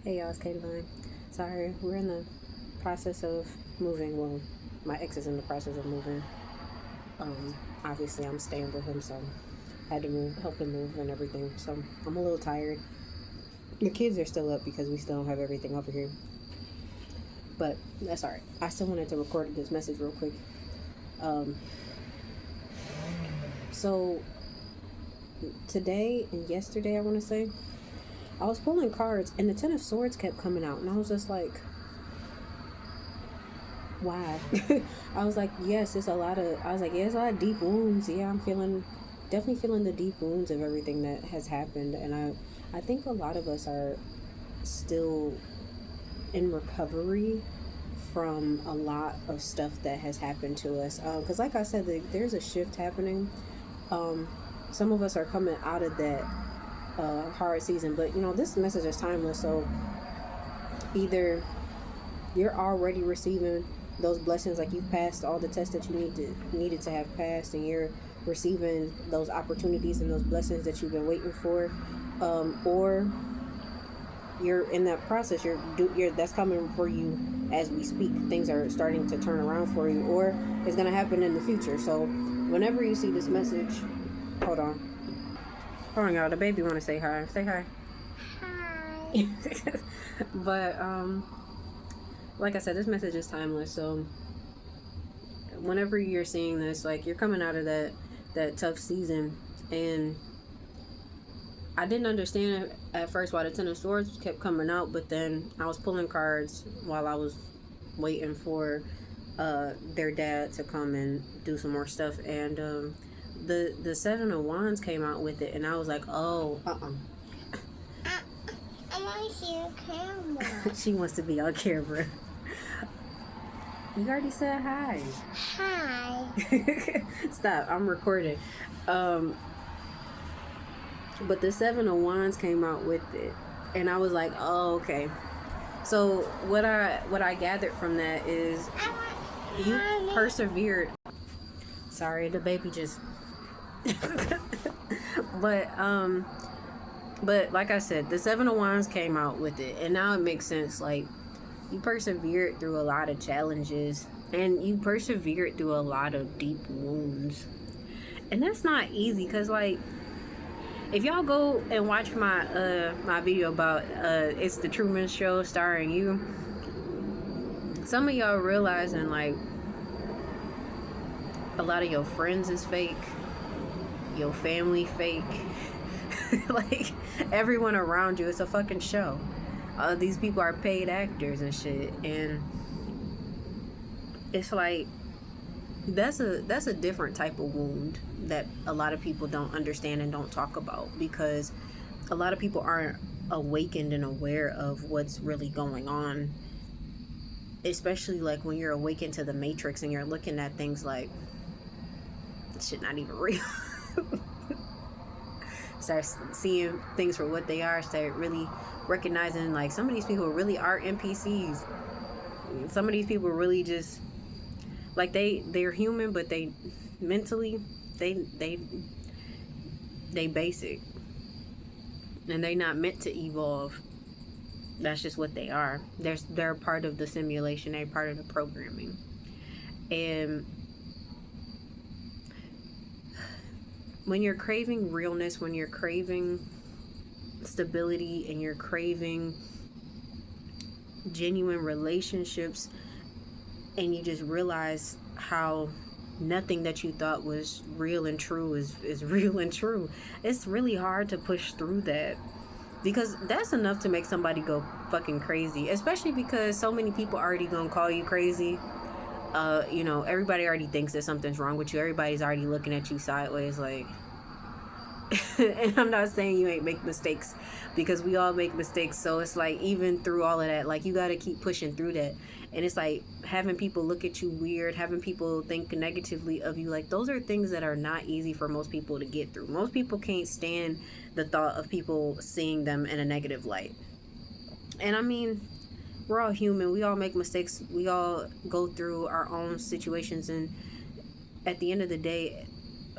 Hey y'all, it's Kayla. Sorry, we're in the process of moving. Well, my ex is in the process of moving. Obviously I'm staying with him, so I had to help him move and everything. So I'm a little tired. The kids are still up because we still don't have everything over here. But that's alright. I still wanted to record this message real quick. Um, so today and yesterday, I want to say, I was pulling cards and the Ten of Swords kept coming out, and I was just like, why? I was like, yes, it's a lot of, I was like, yeah, it's a lot of deep wounds. Yeah, definitely feeling the deep wounds of everything that has happened. And I think a lot of us are still in recovery from a lot of stuff that has happened to us. Because like I said, there's a shift happening. Um, some of us are coming out of that hard season, but this message is timeless. So either you're already receiving those blessings, like you've passed all the tests that you needed to have passed, and you're receiving those opportunities and those blessings that you've been waiting for, or you're in that process. You're that's coming for you as we speak. Things are starting to turn around for you, or it's gonna happen in the future. So whenever you see this message, hold on, y'all. The baby want to say hi. Say hi. Hi. But like I said, this message is timeless. So whenever you're seeing this, like, you're coming out of that tough season, and I didn't understand at first why the Ten of Swords kept coming out, but then I was pulling cards while I was waiting for their dad to come and do some more stuff, and the Seven of Wands came out with it, and I was like, oh, I want to see a camera. She wants to be on camera. You already said hi. Hi. Stop, I'm recording. But the Seven of Wands came out with it, and I was like, oh, okay. So what I gathered from that is you persevered. Sorry, the baby just but like I said, the Seven of Wands came out with it, and now it makes sense. Like, you persevered through a lot of challenges, and you persevered through a lot of deep wounds, and that's not easy. Because, like, if y'all go and watch my video about It's the Truman Show starring you, some of y'all realizing, like, a lot of your friends is fake, your family fake. Like, everyone around you, it's a fucking show. These people are paid actors and shit, and it's like, that's a different type of wound that a lot of people don't understand and don't talk about, because a lot of people aren't awakened and aware of what's really going on, especially like when you're awakened to the matrix and you're looking at things like, shit not even real. Start seeing things for what they are. Start really recognizing, like, some of these people really are NPCs. Some of these people really just, like, they're human, but they mentally they basic, and they not meant to evolve. That's just what they are. They're part of the simulation. They're part of the programming. And when you're craving realness, when you're craving stability, and you're craving genuine relationships, and you just realize how nothing that you thought was real and true is real and true, it's really hard to push through that, because that's enough to make somebody go fucking crazy, especially because so many people already gonna call you crazy. Everybody already thinks that something's wrong with you. Everybody's already looking at you sideways, like, and I'm not saying you ain't make mistakes, because we all make mistakes. So it's like, even through all of that, like, you got to keep pushing through that. And it's like, having people look at you weird, having people think negatively of you, like, those are things that are not easy for most people to get through. Most people can't stand the thought of people seeing them in a negative light. And I mean, we're all human. We all make mistakes. We all go through our own situations, and at the end of the day,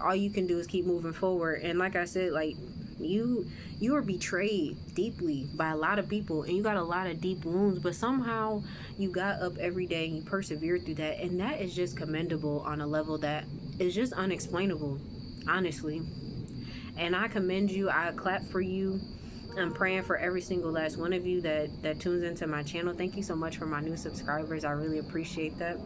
all you can do is keep moving forward. And like I said, like, You were betrayed deeply by a lot of people, and you got a lot of deep wounds, but somehow you got up every day and you persevered through that, and that is just commendable on a level that is just unexplainable, honestly. And I commend you. I clap for you. I'm praying for every single last one of you that tunes into my channel. Thank you so much for my new subscribers. I really appreciate that.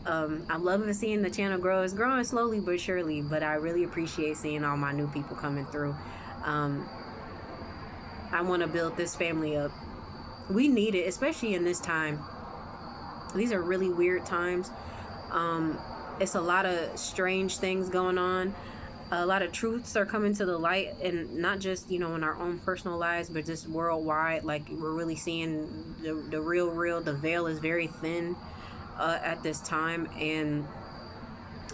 I'm loving seeing the channel grow. It's growing slowly but surely, but I really appreciate seeing all my new people coming through. I want to build this family up. We need it, especially in this time. These are really weird times. It's a lot of strange things going on. A lot of truths are coming to the light, and not just, in our own personal lives, but just worldwide. Like, we're really seeing the real. The veil is very thin at this time, and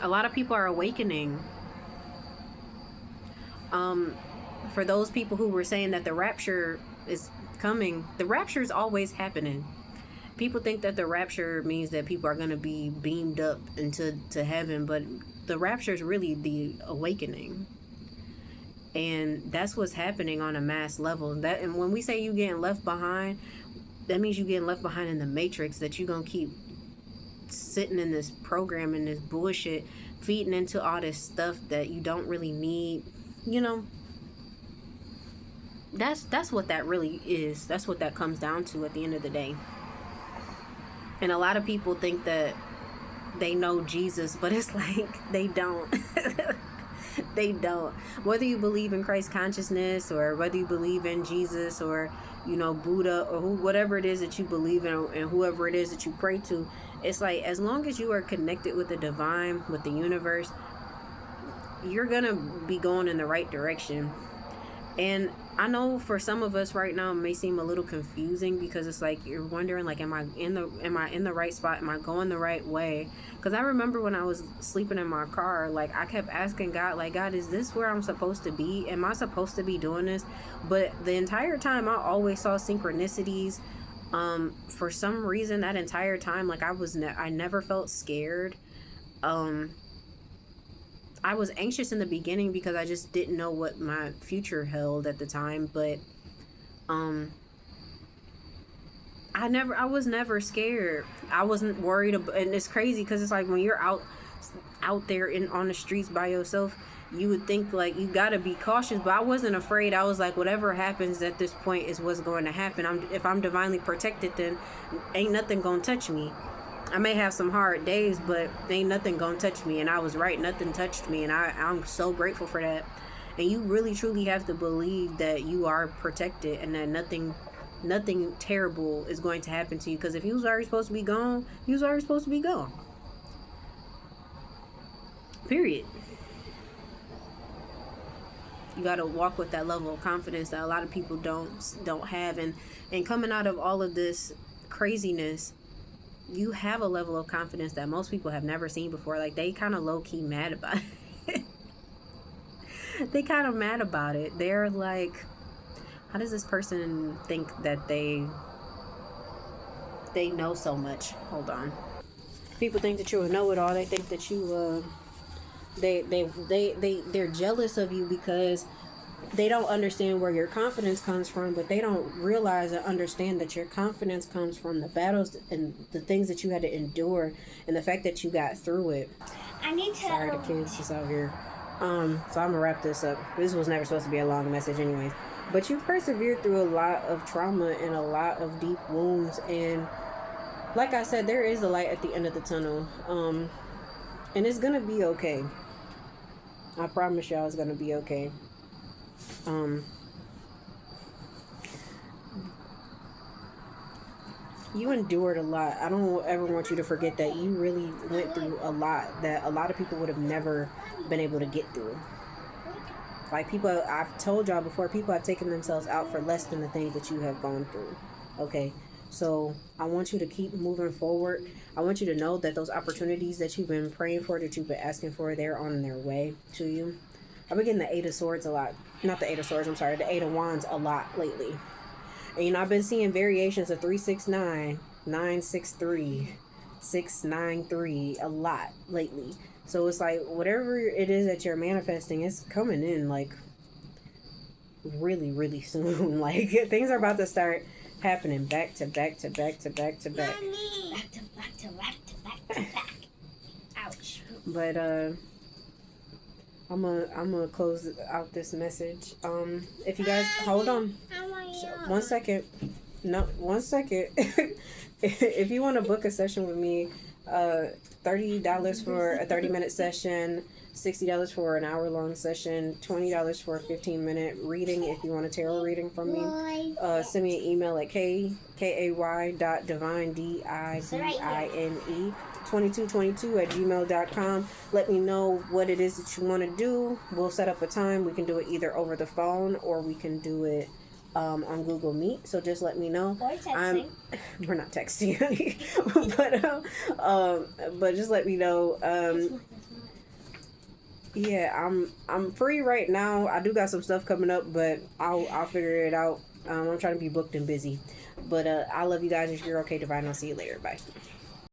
a lot of people are awakening. For those people who were saying that the rapture is coming, the rapture is always happening. People think that the rapture means that people are going to be beamed up into heaven, but the rapture is really the awakening. And that's what's happening on a mass level. And when we say you getting left behind, that means you getting left behind in the matrix, that you're going to keep sitting in this program and this bullshit, feeding into all this stuff that you don't really need. That's what that really is. That's what that comes down to at the end of the day. And a lot of people think that they know Jesus, but it's like they don't. They don't. Whether you believe in Christ consciousness, or whether you believe in Jesus, or Buddha, or whatever it is that you believe in, and whoever it is that you pray to, it's like, as long as you are connected with the divine, with the universe, you're gonna be going in the right direction. And I know for some of us right now it may seem a little confusing, because it's like you're wondering, like, am I in the right spot? Am I going the right way? Because I remember when I was sleeping in my car, like, I kept asking God, like, God, is this where I'm supposed to be? Am I supposed to be doing this? But the entire time I always saw synchronicities. For some reason, that entire time, like, I never felt scared. I was anxious in the beginning because I just didn't know what my future held at the time, but I was never scared. I wasn't worried about, and it's crazy because it's like when you're out there on the streets by yourself, you would think like you gotta be cautious, but I wasn't afraid. I was like, whatever happens at this point is what's going to happen. If I'm divinely protected, then ain't nothing gonna touch me. I may have some hard days, but ain't nothing gonna touch me. And I was right, nothing touched me, and I'm so grateful for that. And you really truly have to believe that you are protected, and that nothing terrible is going to happen to you. Because if you was already supposed to be gone, you was already supposed to be gone. Period. You got to walk with that level of confidence that a lot of people don't have. And coming out of all of this craziness, you have a level of confidence that most people have never seen before. Like, they kind of low-key mad about it. They kind of mad about it. They're like, how does this person think that they know so much? Hold on. People think that you're a know-it-all. They think that you they're jealous of you because they don't understand where your confidence comes from, but they don't realize or understand that your confidence comes from the battles and the things that you had to endure, and the fact that you got through it. I need to. Sorry, the kids is out here. So I'm gonna wrap this up. This was never supposed to be a long message, anyways. But you persevered through a lot of trauma and a lot of deep wounds, and like I said, there is a light at the end of the tunnel. And it's gonna be okay. I promise y'all, it's gonna be okay. You endured a lot. I don't ever want you to forget that you really went through a lot that a lot of people would have never been able to get through. Like, people, I've told y'all before, people have taken themselves out for less than the things that you have gone through. Okay, so I want you to keep moving forward. I want you to know that those opportunities that you've been praying for, that you've been asking for, they're on their way to you. I've been getting the Eight of Swords a lot. Not the Eight of Swords, I'm sorry. The Eight of Wands a lot lately. And, I've been seeing variations of 369, 963, 693 a lot lately. So it's like, whatever it is that you're manifesting, it's coming in. Like, really, really soon. Like things are about to start happening back to back to back to back to back. Back to back to back to back to back. Ouch. But I'm gonna close out this message. If you guys hold on, I want you. 1 second. No, 1 second. If you want to book a session with me, $30 for a 30-minute session, $60 for an hour-long session, $20 for a 15-minute reading. If you want a tarot reading from me, send me an email at kay.divine, DIVINE2222 @gmail.com. Let me know what it is that you want to do. We'll set up a time. We can do it either over the phone or we can do it on Google Meet. So just let me know. Or texting. We're not texting, honey. But just let me know. Yeah, I'm free right now. I do got some stuff coming up, but I'll figure it out. I'm trying to be booked and busy. But I love you guys. If you're okay, Divine, I'll see you later. Bye.